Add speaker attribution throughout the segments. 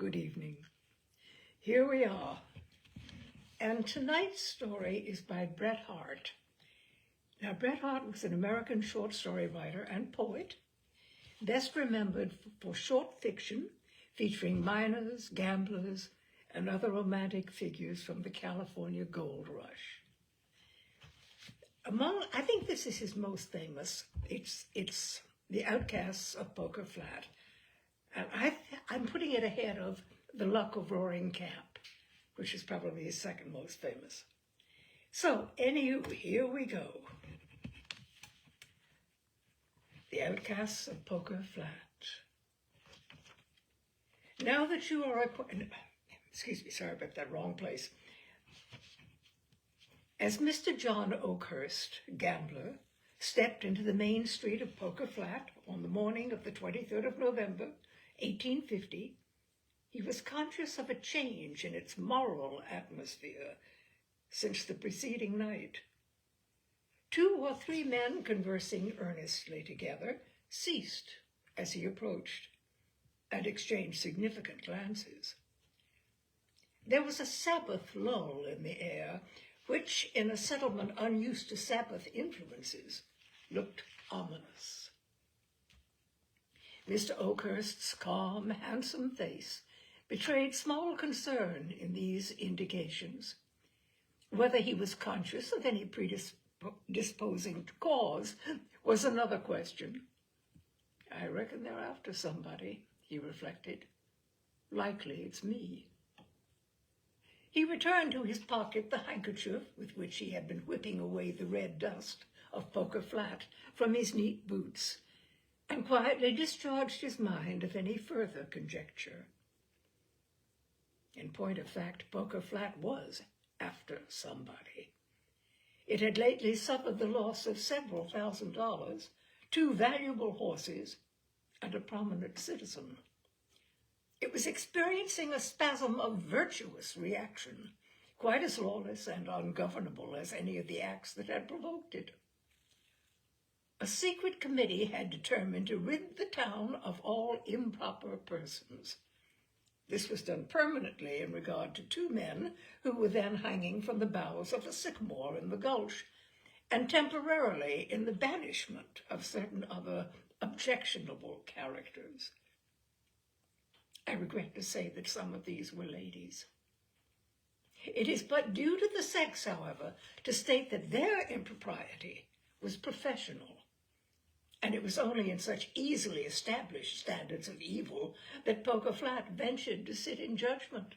Speaker 1: Good evening. Here we are. And tonight's story is by Bret Harte. Now, Bret Harte was an American short story writer and poet, best remembered for short fiction featuring miners, gamblers, and other romantic figures from the California Gold Rush. I think this is his most famous. It's The Outcasts of Poker Flat. And I'm putting it ahead of The Luck of Roaring Camp, which is probably his second most famous. So, anywho, here we go. The Outcasts of Poker Flat. Now that you are excuse me, sorry about that, wrong place. As Mr. John Oakhurst, gambler, stepped into the main street of Poker Flat on the morning of the 23rd of November, 1850, he was conscious of a change in its moral atmosphere since the preceding night. 2 or 3 men conversing earnestly together ceased as he approached and exchanged significant glances. There was a Sabbath lull in the air, which, in a settlement unused to Sabbath influences, looked ominous. Mr. Oakhurst's calm, handsome face betrayed small concern in these indications. Whether he was conscious of any predisposing cause was another question. I reckon they're after somebody, he reflected. Likely it's me. He returned to his pocket the handkerchief with which he had been whipping away the red dust of Poker Flat from his neat boots, and quietly discharged his mind of any further conjecture. In point of fact, Poker Flat was after somebody. It had lately suffered the loss of several $1,000s, 2 valuable horses, and a prominent citizen. It was experiencing a spasm of virtuous reaction, quite as lawless and ungovernable as any of the acts that had provoked it. A secret committee had determined to rid the town of all improper persons. This was done permanently in regard to 2 men who were then hanging from the boughs of a sycamore in the gulch, and temporarily in the banishment of certain other objectionable characters. I regret to say that some of these were ladies. It is but due to the sex, however, to state that their impropriety was professional, and it was only in such easily established standards of evil that Poker Flat ventured to sit in judgment.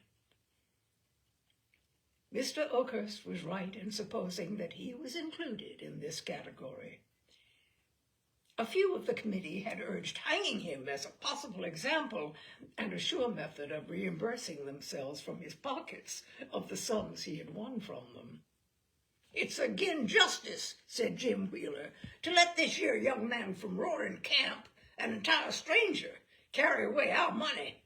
Speaker 1: Mr. Oakhurst was right in supposing that he was included in this category. A few of the committee had urged hanging him as a possible example and a sure method of reimbursing themselves from his pockets of the sums he had won from them. "It's agin justice," said Jim Wheeler, "to let this here young man from Roaring Camp, an entire stranger, carry away our money."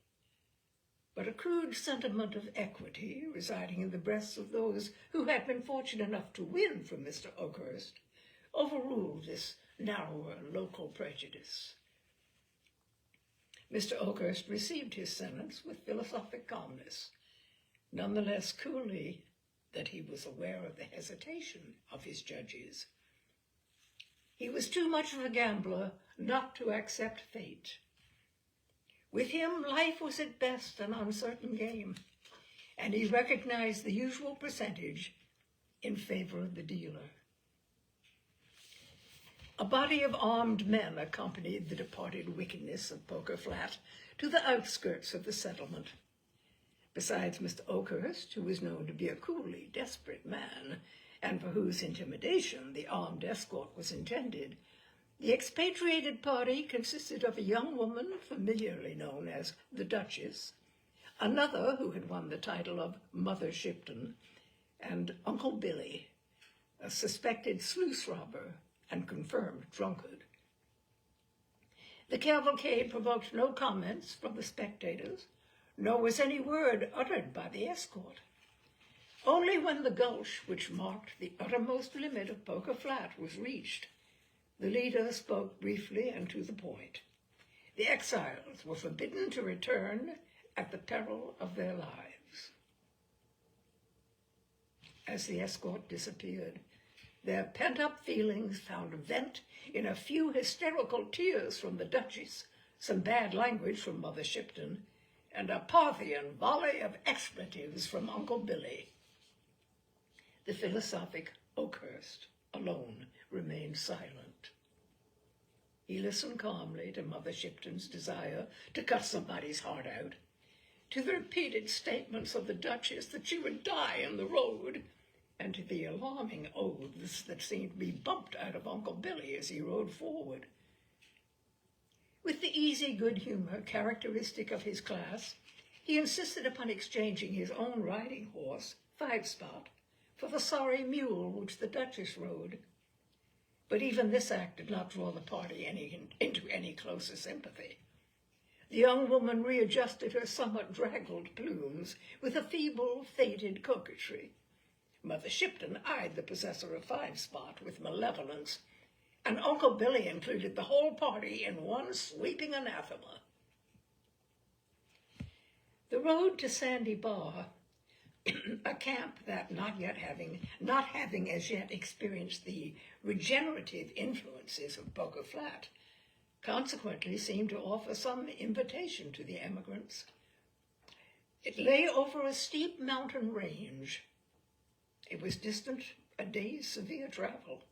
Speaker 1: But a crude sentiment of equity residing in the breasts of those who had been fortunate enough to win from Mr. Oakhurst overruled this narrower local prejudice. Mr. Oakhurst received his sentence with philosophic calmness, none the less coolly that he was aware of the hesitation of his judges. He was too much of a gambler not to accept fate. With him, life was at best an uncertain game, and he recognized the usual percentage in favor of the dealer. A body of armed men accompanied the departed wickedness of Poker Flat to the outskirts of the settlement. Besides Mr. Oakhurst, who was known to be a coolly desperate man, and for whose intimidation the armed escort was intended, the expatriated party consisted of a young woman familiarly known as the Duchess, another who had won the title of Mother Shipton, and Uncle Billy, a suspected sluice robber and confirmed drunkard. The cavalcade provoked no comments from the spectators, nor was any word uttered by the escort. Only when the gulch, which marked the uttermost limit of Poker Flat, was reached, the leader spoke briefly and to the point. The exiles were forbidden to return at the peril of their lives. As the escort disappeared, their pent-up feelings found vent in a few hysterical tears from the Duchess, some bad language from Mother Shipton, and a Parthian volley of expletives from Uncle Billy. The philosophic Oakhurst alone remained silent. He listened calmly to Mother Shipton's desire to cut somebody's heart out, to the repeated statements of the Duchess that she would die on the road, and to the alarming oaths that seemed to be bumped out of Uncle Billy as he rode forward. With the easy good humor characteristic of his class, he insisted upon exchanging his own riding horse, Five Spot, for the sorry mule which the Duchess rode. But even this act did not draw the party into any closer sympathy. The young woman readjusted her somewhat draggled plumes with a feeble, faded coquetry. Mother Shipton eyed the possessor of Five Spot with malevolence, and Uncle Billy included the whole party in one sweeping anathema. The road to Sandy Bar, a camp that not having as yet experienced the regenerative influences of Poker Flat, consequently seemed to offer some invitation to the emigrants. It lay over a steep mountain range. It was distant a day's severe travel.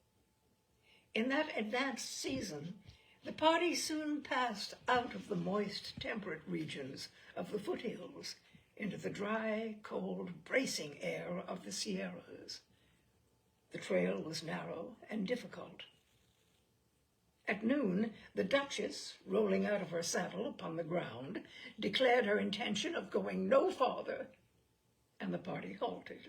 Speaker 1: In that advanced season, the party soon passed out of the moist, temperate regions of the foothills into the dry, cold, bracing air of the Sierras. The trail was narrow and difficult. At noon, the Duchess, rolling out of her saddle upon the ground, declared her intention of going no farther, and the party halted.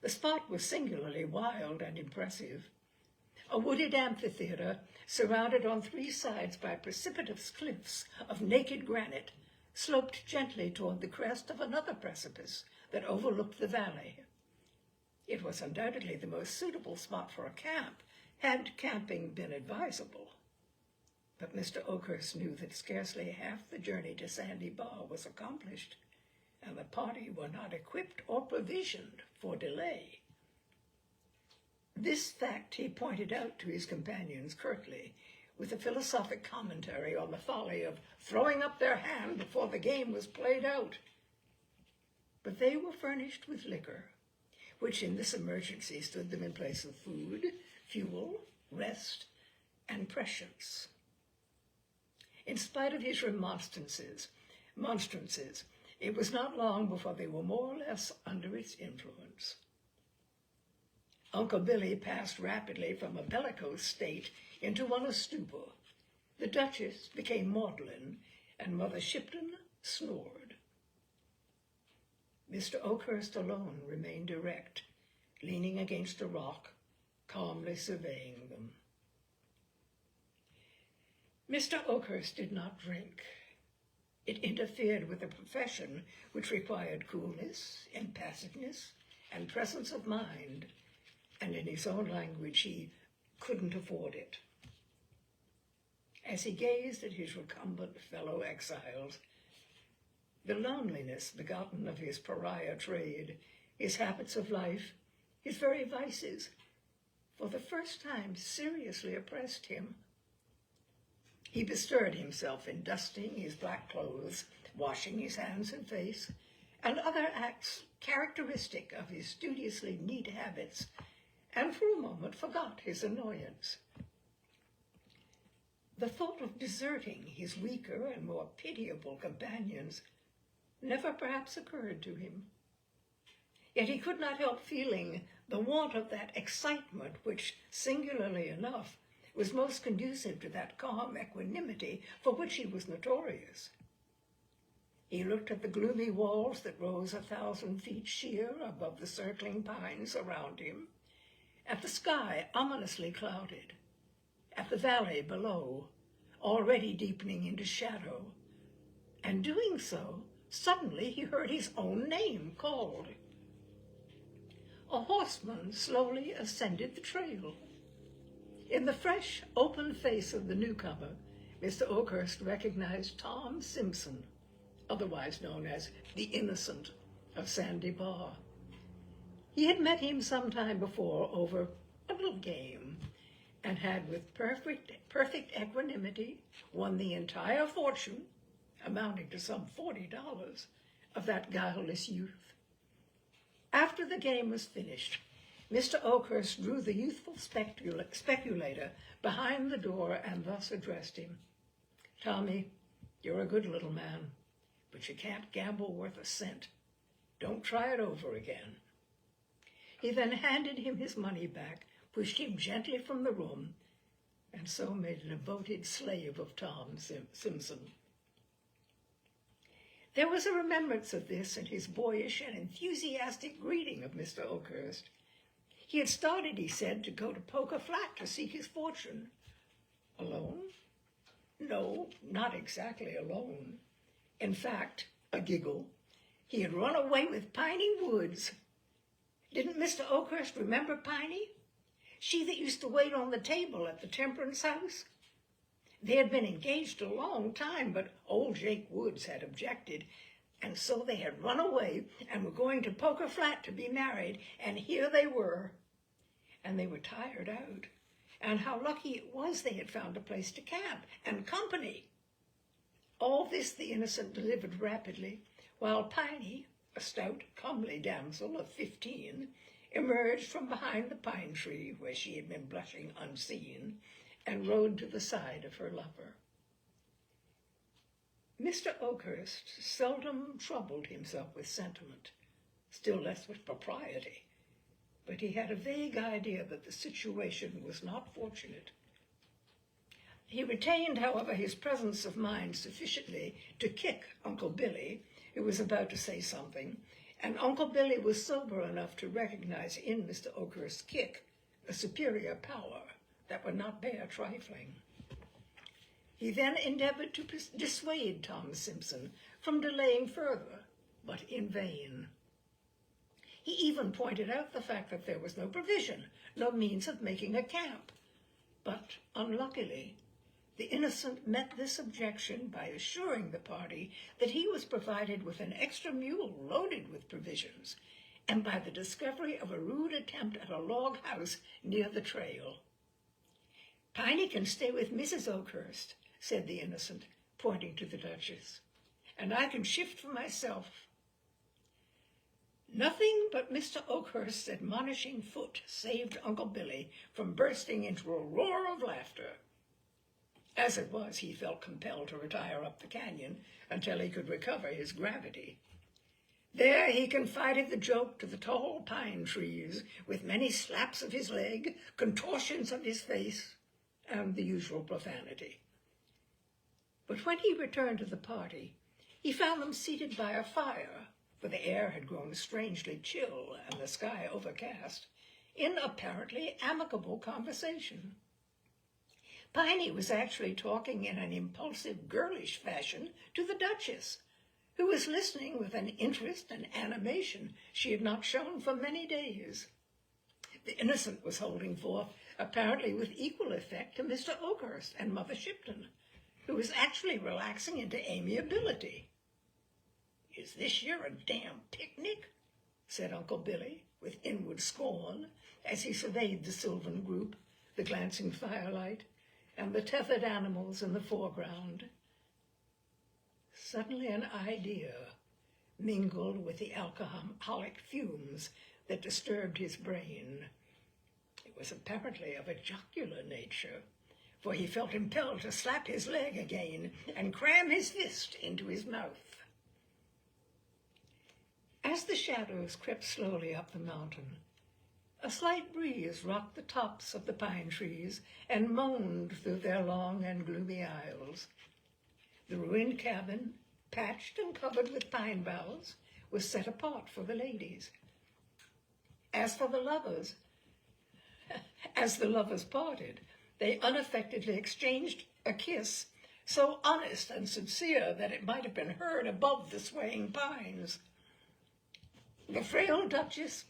Speaker 1: The spot was singularly wild and impressive. A wooded amphitheater, surrounded on three sides by precipitous cliffs of naked granite, sloped gently toward the crest of another precipice that overlooked the valley. It was undoubtedly the most suitable spot for a camp, had camping been advisable. But Mr. Oakhurst knew that scarcely half the journey to Sandy Bar was accomplished, and the party were not equipped or provisioned for delay. This fact he pointed out to his companions curtly, with a philosophic commentary on the folly of throwing up their hand before the game was played out. But they were furnished with liquor, which in this emergency stood them in place of food, fuel, rest, and prescience. In spite of his remonstrances, it was not long before they were more or less under its influence. Uncle Billy passed rapidly from a bellicose state into one of stupor. The Duchess became maudlin, and Mother Shipton snored. Mr. Oakhurst alone remained erect, leaning against a rock, calmly surveying them. Mr. Oakhurst did not drink. It interfered with a profession which required coolness, impassiveness, and presence of mind, and in his own language, he couldn't afford it. As he gazed at his recumbent fellow exiles, the loneliness begotten of his pariah trade, his habits of life, his very vices, for the first time seriously oppressed him. He bestirred himself in dusting his black clothes, washing his hands and face, and other acts characteristic of his studiously neat habits, and for a moment forgot his annoyance. The thought of deserting his weaker and more pitiable companions never perhaps occurred to him. Yet he could not help feeling the want of that excitement which, singularly enough, was most conducive to that calm equanimity for which he was notorious. He looked at the gloomy walls that rose 1,000 feet sheer above the circling pines around him, at the sky ominously clouded, at the valley below, already deepening into shadow, and doing so, suddenly he heard his own name called. A horseman slowly ascended the trail. In the fresh, open face of the newcomer, Mr. Oakhurst recognized Tom Simpson, otherwise known as the Innocent of Sandy Bar. He had met him some time before over a little game, and had with perfect equanimity won the entire fortune, amounting to some $40, of that guileless youth. After the game was finished, Mr. Oakhurst drew the youthful speculator behind the door and thus addressed him. "Tommy, you're a good little man, but you can't gamble worth a cent. Don't try it over again." He then handed him his money back, pushed him gently from the room, and so made a devoted slave of Tom Simpson. There was a remembrance of this in his boyish and enthusiastic greeting of Mr. Oakhurst. He had started, he said, to go to Poker Flat to seek his fortune. Alone? No, not exactly alone. In fact, a giggle, he had run away with Piney Woods. Didn't Mr. Oakhurst remember Piney? She that used to wait on the table at the Temperance House? They had been engaged a long time, but old Jake Woods had objected, and so they had run away and were going to Poker Flat to be married, and here they were. And they were tired out, and how lucky it was they had found a place to camp, and company. All this the Innocent delivered rapidly, while Piney, a stout, comely damsel of 15, emerged from behind the pine tree where she had been blushing unseen, and rode to the side of her lover. Mr. Oakhurst seldom troubled himself with sentiment, still less with propriety, but he had a vague idea that the situation was not fortunate. He retained, however, his presence of mind sufficiently to kick Uncle Billy, who was about to say something, and Uncle Billy was sober enough to recognize in Mr. Oakhurst's kick a superior power that would not bear trifling. He then endeavored to dissuade Tom Simpson from delaying further, but in vain. He even pointed out the fact that there was no provision, no means of making a camp. But, unluckily, the Innocent met this objection by assuring the party that he was provided with an extra mule loaded with provisions, and by the discovery of a rude attempt at a log house near the trail. "Piney can stay with Mrs. Oakhurst," said the Innocent, pointing to the Duchess, "and I can shift for myself." Nothing but Mr. Oakhurst's admonishing foot saved Uncle Billy from bursting into a roar of laughter. As it was, he felt compelled to retire up the canyon until he could recover his gravity. There he confided the joke to the tall pine trees, with many slaps of his leg, contortions of his face, and the usual profanity. But when he returned to the party, he found them seated by a fire, for the air had grown strangely chill and the sky overcast, in apparently amicable conversation. Piney was actually talking in an impulsive, girlish fashion to the Duchess, who was listening with an interest and animation she had not shown for many days. The Innocent was holding forth, apparently with equal effect, to Mr. Oakhurst and Mother Shipton, who was actually relaxing into amiability. "Is this here a damn picnic?" said Uncle Billy, with inward scorn, as he surveyed the sylvan group, the glancing firelight, and the tethered animals in the foreground. Suddenly an idea mingled with the alcoholic fumes that disturbed his brain. It was apparently of a jocular nature, for he felt impelled to slap his leg again and cram his fist into his mouth. As the shadows crept slowly up the mountain, a slight breeze rocked the tops of the pine trees and moaned through their long and gloomy aisles. The ruined cabin, patched and covered with pine boughs, was set apart for the ladies. As the lovers parted, they unaffectedly exchanged a kiss so honest and sincere that it might have been heard above the swaying pines. The frail Duchess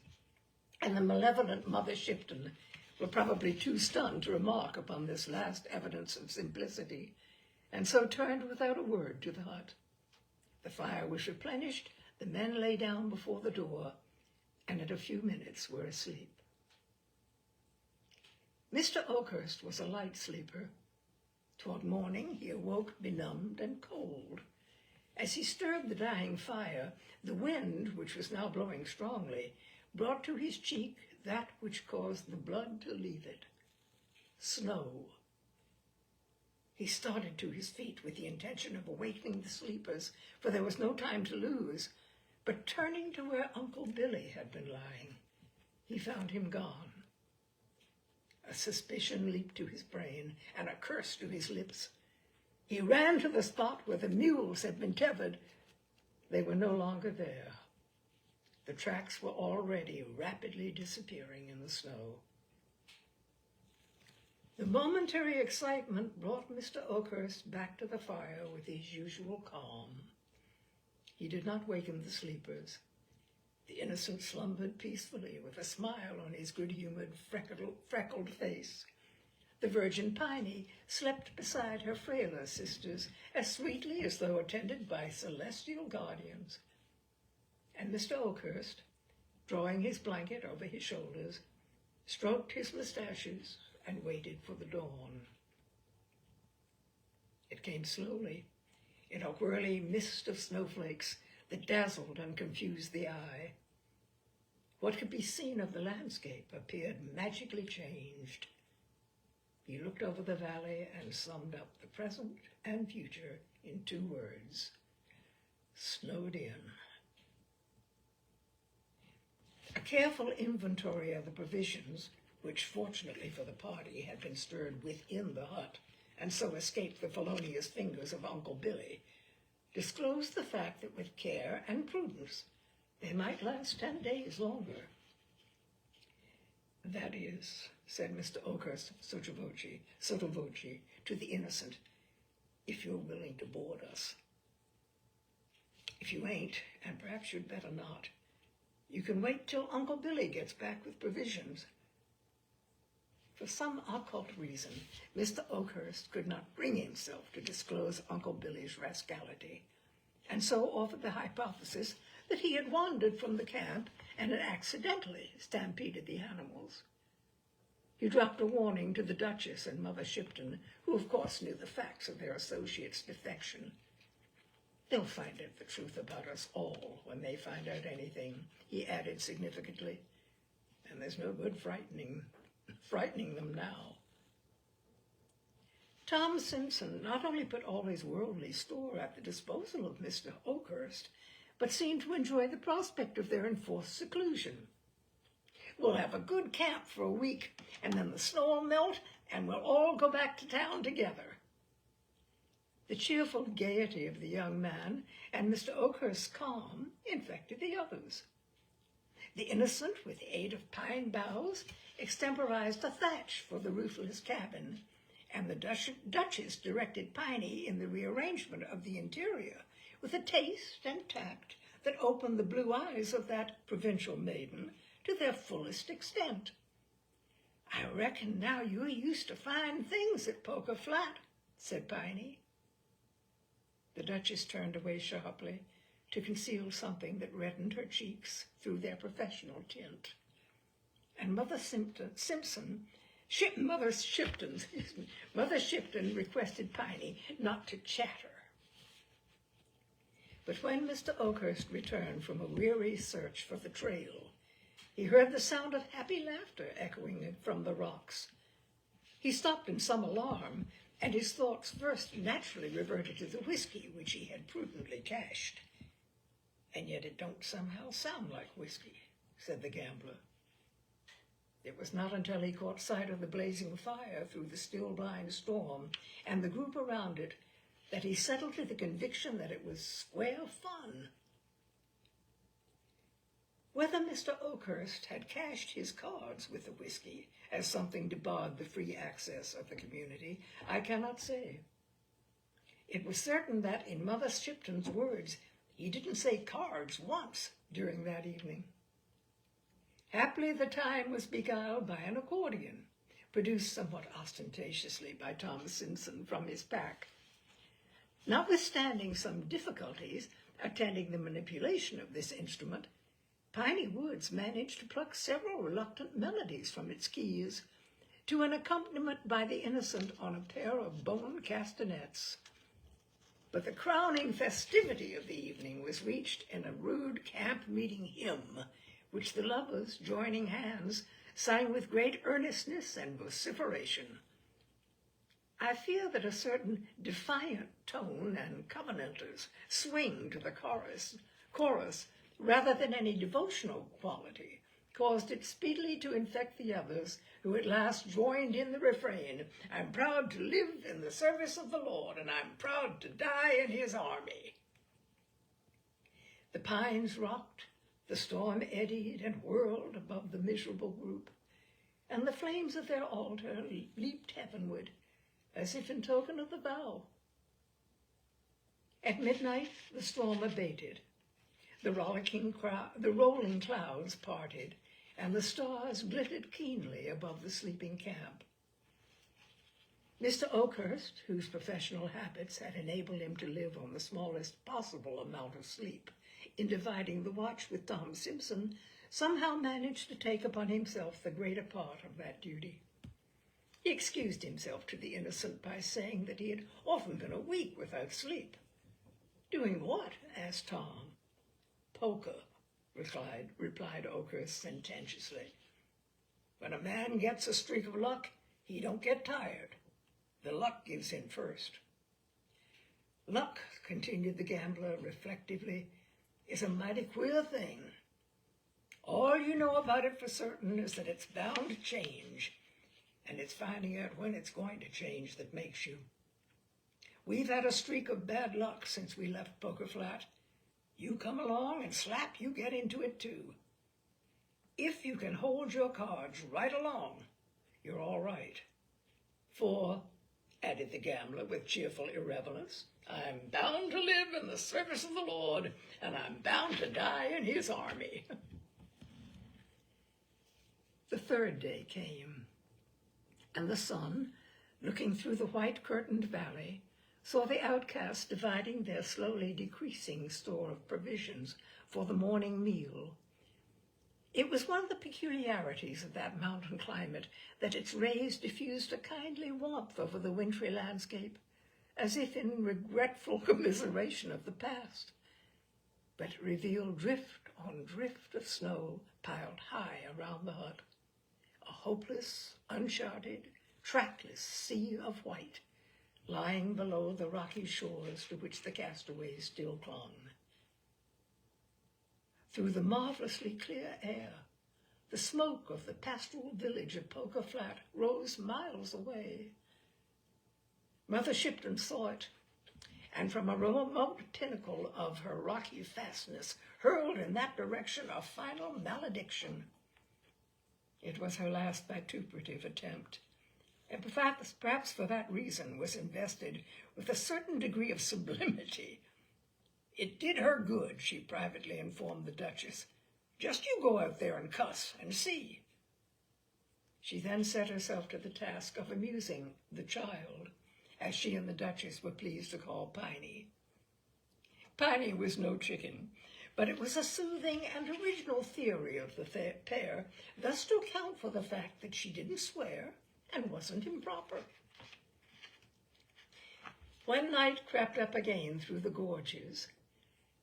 Speaker 1: and the malevolent Mother Shipton were probably too stunned to remark upon this last evidence of simplicity, and so turned without a word to the hut. The fire was replenished, the men lay down before the door, and in a few minutes were asleep. Mr. Oakhurst was a light sleeper. Toward morning he awoke benumbed and cold. As he stirred the dying fire, the wind, which was now blowing strongly, brought to his cheek that which caused the blood to leave it: snow. He started to his feet with the intention of awakening the sleepers, for there was no time to lose. But turning to where Uncle Billy had been lying, he found him gone. A suspicion leaped to his brain and a curse to his lips. He ran to the spot where the mules had been tethered. They were no longer there. The tracks were already rapidly disappearing in the snow. The momentary excitement brought Mr. Oakhurst back to the fire with his usual calm. He did not waken the sleepers. The innocent slumbered peacefully with a smile on his good-humored, freckled face. The Virgin Piney slept beside her frailer sisters as sweetly as though attended by celestial guardians. And Mr. Oakhurst, drawing his blanket over his shoulders, stroked his mustaches and waited for the dawn. It came slowly, in a whirly mist of snowflakes that dazzled and confused the eye. What could be seen of the landscape appeared magically changed. He looked over the valley and summed up the present and future in 2 words: snowed in. A careful inventory of the provisions, which fortunately for the party had been stirred within the hut, and so escaped the felonious fingers of Uncle Billy, disclosed the fact that with care and prudence they might last 10 days longer. "That is," said Mr. Oakhurst sotto voce to the innocent, "if you're willing to board us. If you ain't, and perhaps you'd better not, you can wait till Uncle Billy gets back with provisions." For some occult reason, Mr. Oakhurst could not bring himself to disclose Uncle Billy's rascality, and so offered the hypothesis that he had wandered from the camp and had accidentally stampeded the animals. He dropped a warning to the Duchess and Mother Shipton, who of course knew the facts of their associate's defection. "They'll find out the truth about us all when they find out anything," he added significantly, "and there's no good frightening them now." Tom Simpson not only put all his worldly store at the disposal of Mr. Oakhurst, but seemed to enjoy the prospect of their enforced seclusion. "We'll have a good camp for a week, and then the snow will melt, and we'll all go back to town together." The cheerful gaiety of the young man and Mr. Oakhurst's calm infected the others. The innocent, with the aid of pine boughs, extemporized a thatch for the roofless cabin, and the Duchess directed Piney in the rearrangement of the interior with a taste and tact that opened the blue eyes of that provincial maiden to their fullest extent. "I reckon now you're used to fine things at Poker Flat," said Piney. The Duchess turned away sharply to conceal something that reddened her cheeks through their professional tint. And Mother Shipton requested Piney not to chatter. But when Mr. Oakhurst returned from a weary search for the trail, he heard the sound of happy laughter echoing from the rocks. He stopped in some alarm, and his thoughts first naturally reverted to the whiskey which he had prudently cached. "And yet it don't somehow sound like whiskey," said the gambler. It was not until he caught sight of the blazing fire through the still blind storm and the group around it that he settled to the conviction that it was square fun. Whether Mr. Oakhurst had cached his cards with the whiskey as something debarred the free access of the community, I cannot say. It was certain that, in Mother Shipton's words, he didn't say cards once during that evening. Happily the time was beguiled by an accordion, produced somewhat ostentatiously by Tom Simpson from his pack. Notwithstanding some difficulties attending the manipulation of this instrument, Piney Woods managed to pluck several reluctant melodies from its keys to an accompaniment by the innocent on a pair of bone castanets. But the crowning festivity of the evening was reached in a rude camp-meeting hymn, which the lovers, joining hands, sang with great earnestness and vociferation. I fear that a certain defiant tone and Covenanters swing to the chorus rather than any devotional quality, caused it speedily to infect the others, who at last joined in the refrain, "I'm proud to live in the service of the Lord, and I'm proud to die in his army." The pines rocked, the storm eddied and whirled above the miserable group, and the flames of their altar leaped heavenward, as if in token of the vow. At midnight, the storm abated. The rolling clouds parted, and the stars glittered keenly above the sleeping camp. Mr. Oakhurst, whose professional habits had enabled him to live on the smallest possible amount of sleep, in dividing the watch with Tom Simpson, somehow managed to take upon himself the greater part of that duty. He excused himself to the innocent by saying that he had often been a week without sleep. "Doing what?" asked Tom. "Poker," replied Oakhurst sententiously. "When a man gets a streak of luck, he don't get tired. The luck gives in first." "Luck," continued the gambler reflectively, "is a mighty queer thing. All you know about it for certain is that it's bound to change, and it's finding out when it's going to change that makes you. We've had a streak of bad luck since we left Poker Flat. You come along and slap, you get into it too. If you can hold your cards right along, you're all right. For," added the gambler with cheerful irrelevance, "I'm bound to live in the service of the Lord, and I'm bound to die in his army." The third day came, and the sun, looking through the white-curtained valley, saw the outcasts dividing their slowly decreasing store of provisions for the morning meal. It was one of the peculiarities of that mountain climate that its rays diffused a kindly warmth over the wintry landscape, as if in regretful commiseration of the past, but it revealed drift on drift of snow piled high around the hut, a hopeless, uncharted, trackless sea of white, lying below the rocky shores to which the castaways still clung. Through the marvelously clear air, the smoke of the pastoral village of Poker Flat rose miles away. Mother Shipton saw it, and from a remote pinnacle of her rocky fastness hurled in that direction a final malediction. It was her last vituperative attempt, and perhaps for that reason was invested with a certain degree of sublimity. It did her good, she privately informed the Duchess. "Just you go out there and cuss and see." She then set herself to the task of amusing the child, as she and the Duchess were pleased to call Piney. Piney was no chicken, but it was a soothing and original theory of the pair thus to account for the fact that she didn't swear and wasn't improper. When night crept up again through the gorges,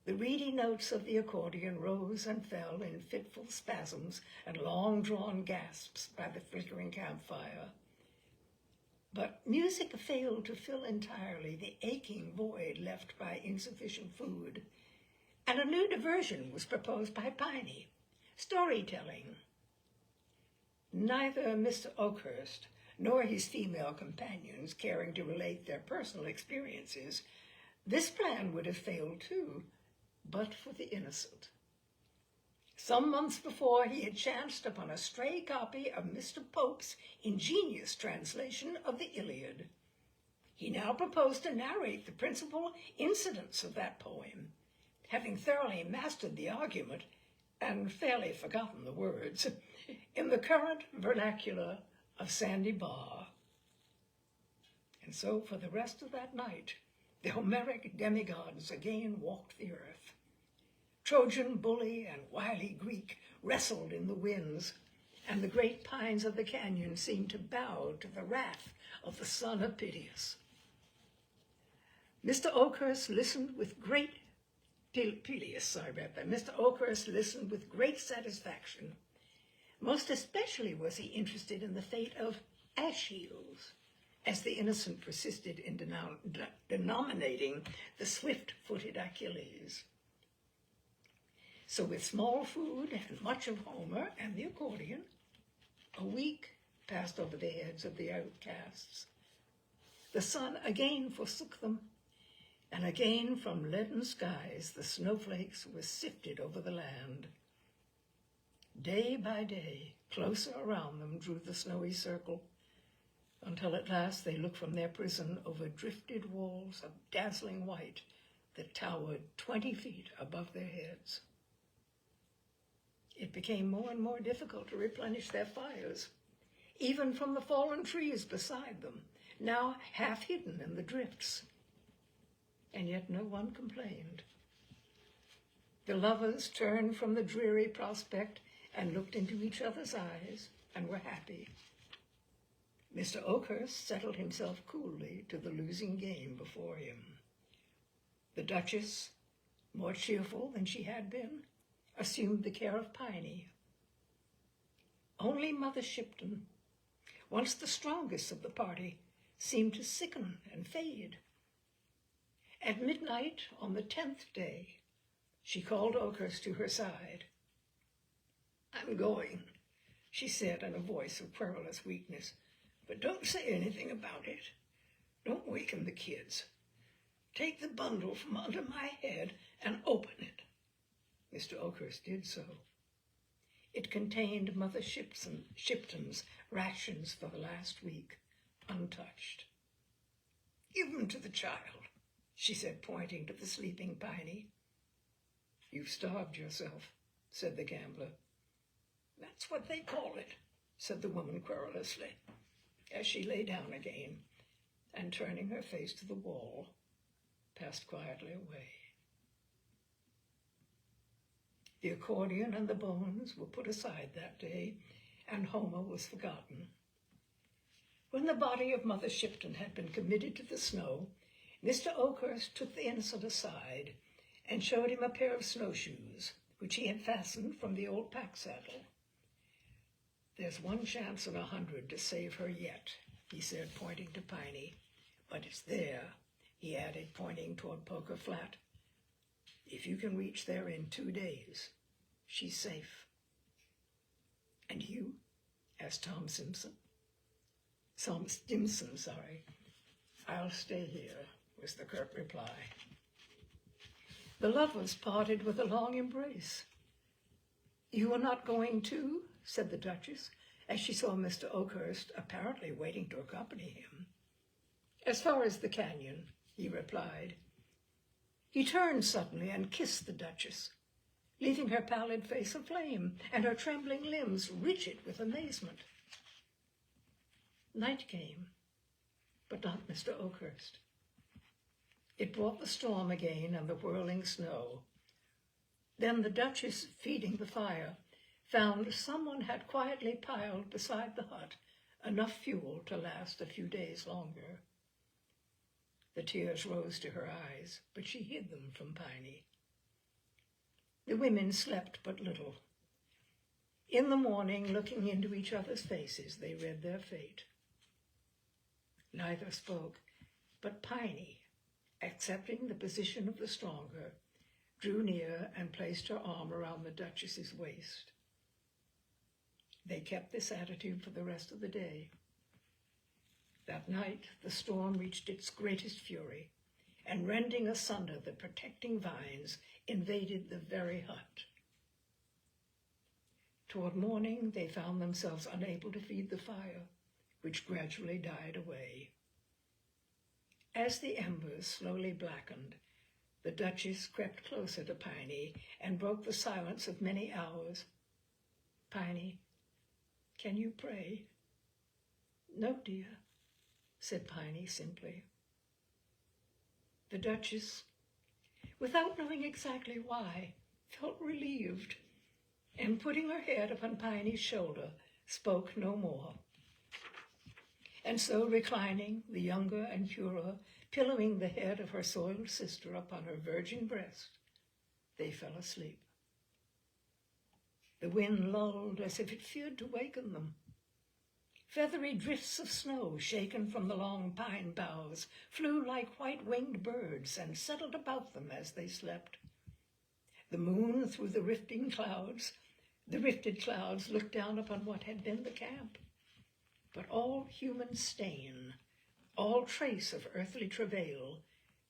Speaker 1: the reedy notes of the accordion rose and fell in fitful spasms and long-drawn gasps by the flickering campfire. But music failed to fill entirely the aching void left by insufficient food, and a new diversion was proposed by Piney, storytelling. Neither Mr. Oakhurst nor his female companions caring to relate their personal experiences, this plan would have failed too, but for the innocent. Some months before, he had chanced upon a stray copy of Mr. Pope's ingenious translation of the Iliad. He now proposed to narrate the principal incidents of that poem, having thoroughly mastered the argument and fairly forgotten the words, in the current vernacular of Sandy Bar. And so for the rest of that night, the Homeric demigods again walked the earth. Trojan bully and wily Greek wrestled in the winds, and the great pines of the canyon seemed to bow to the wrath of the son of Peleus. Mr. Oakhurst listened with great Mr. Oakhurst listened with great satisfaction. Most especially was he interested in the fate of Achilles, as the innocent persisted in denominating the swift-footed Achilles. So with small food and much of Homer and the accordion, a week passed over the heads of the outcasts. The sun again forsook them, and again from leaden skies the snowflakes were sifted over the land. Day by day, closer around them drew the snowy circle, until at last they looked from their prison over drifted walls of dazzling white that towered 20 feet above their heads. It became more and more difficult to replenish their fires, even from the fallen trees beside them, now half hidden in the drifts. And yet no one complained. The lovers turned from the dreary prospect and looked into each other's eyes and were happy. Mr. Oakhurst settled himself coolly to the losing game before him. The Duchess, more cheerful than she had been, assumed the care of Piney. Only Mother Shipton, once the strongest of the party, seemed to sicken and fade. At midnight on the 10th day, she called Oakhurst to her side. "I'm going," she said in a voice of querulous weakness, "but don't say anything about it. Don't waken the kids. Take the bundle from under my head and open it." Mr. Oakhurst did so. It contained Mother Shipton's rations for the last week, untouched. "Give them to the child," she said, pointing to the sleeping Piney. "You've starved yourself," said the gambler. "That's what they call it," said the woman querulously, as she lay down again, and turning her face to the wall, passed quietly away. The accordion and the bones were put aside that day, and Homer was forgotten. When the body of Mother Shipton had been committed to the snow, Mr. Oakhurst took the innocent aside and showed him a pair of snowshoes, which he had fastened from the old pack saddle. "There's one chance in 100 to save her yet," he said, pointing to Piney. "But it's there," he added, pointing toward Poker Flat. "If you can reach there in 2 days, she's safe." "And you?" asked Tom Stimson. "I'll stay here," was the curt reply. The lovers parted with a long embrace. "You are not going too?" said the Duchess, as she saw Mr. Oakhurst apparently waiting to accompany him. "As far as the canyon," he replied. He turned suddenly and kissed the Duchess, leaving her pallid face aflame and her trembling limbs rigid with amazement. Night came, but not Mr. Oakhurst. It brought the storm again and the whirling snow. Then the Duchess, feeding the fire, found someone had quietly piled beside the hut enough fuel to last a few days longer. The tears rose to her eyes, but she hid them from Piney. The women slept but little. In the morning, looking into each other's faces, they read their fate. Neither spoke, but Piney, accepting the position of the stronger, drew near and placed her arm around the Duchess's waist. They kept this attitude for the rest of the day. That night, the storm reached its greatest fury, and rending asunder the protecting vines, invaded the very hut. Toward morning, they found themselves unable to feed the fire, which gradually died away. As the embers slowly blackened, the Duchess crept closer to Piney and broke the silence of many hours. "Piney, can you pray?" "No, dear," said Piney simply. The Duchess, without knowing exactly why, felt relieved, and putting her head upon Piney's shoulder, spoke no more. And so reclining, the younger and purer, pillowing the head of her soiled sister upon her virgin breast, they fell asleep. The wind lulled as if it feared to waken them. Feathery drifts of snow, shaken from the long pine boughs, flew like white-winged birds and settled about them as they slept. The moon, through the rifted clouds, looked down upon what had been the camp. But all human stain, all trace of earthly travail,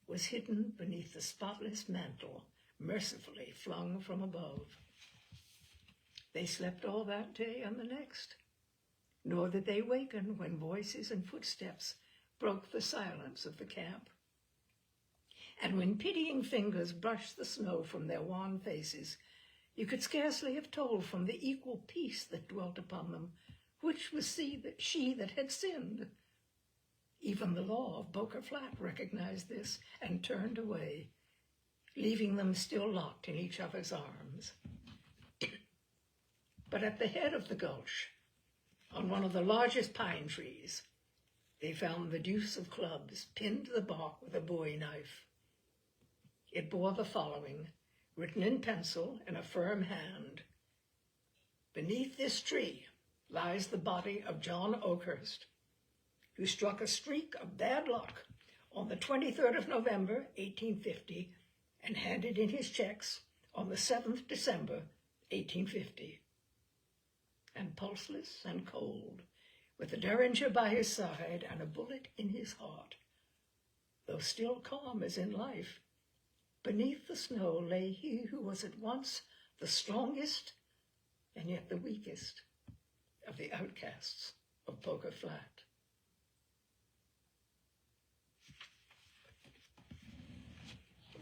Speaker 1: was hidden beneath the spotless mantle, mercifully flung from above. They slept all that day and the next, nor did they waken when voices and footsteps broke the silence of the camp. And when pitying fingers brushed the snow from their wan faces, you could scarcely have told from the equal peace that dwelt upon them which was she that had sinned. Even the law of Boker Flat recognized this and turned away, leaving them still locked in each other's arms. But at the head of the gulch, on one of the largest pine trees, they found the deuce of clubs pinned to the bark with a bowie knife. It bore the following, written in pencil in a firm hand: "Beneath this tree lies the body of John Oakhurst, who struck a streak of bad luck on the 23rd of November, 1850, and handed in his checks on the 7th December, 1850. And pulseless and cold, with a derringer by his side and a bullet in his heart, though still calm as in life, beneath the snow lay he who was at once the strongest and yet the weakest of the outcasts of Boker Flat."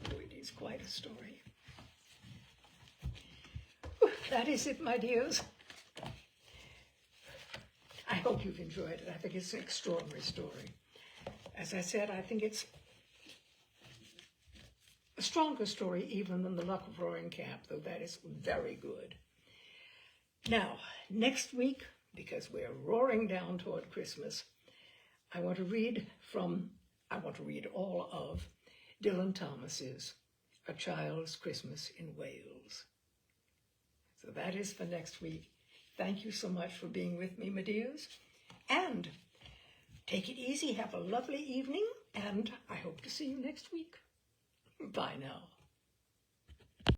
Speaker 1: Oh, it is quite a story. That is it, my dears. I hope you've enjoyed it. I think it's an extraordinary story. As I said, I think it's a stronger story even than The Luck of Roaring Camp, though that is very good. Now, next week, because we're roaring down toward Christmas, I want to read all of Dylan Thomas's A Child's Christmas in Wales. So that is for next week. Thank you so much for being with me, my dears. And take it easy, have a lovely evening, and I hope to see you next week. Bye now.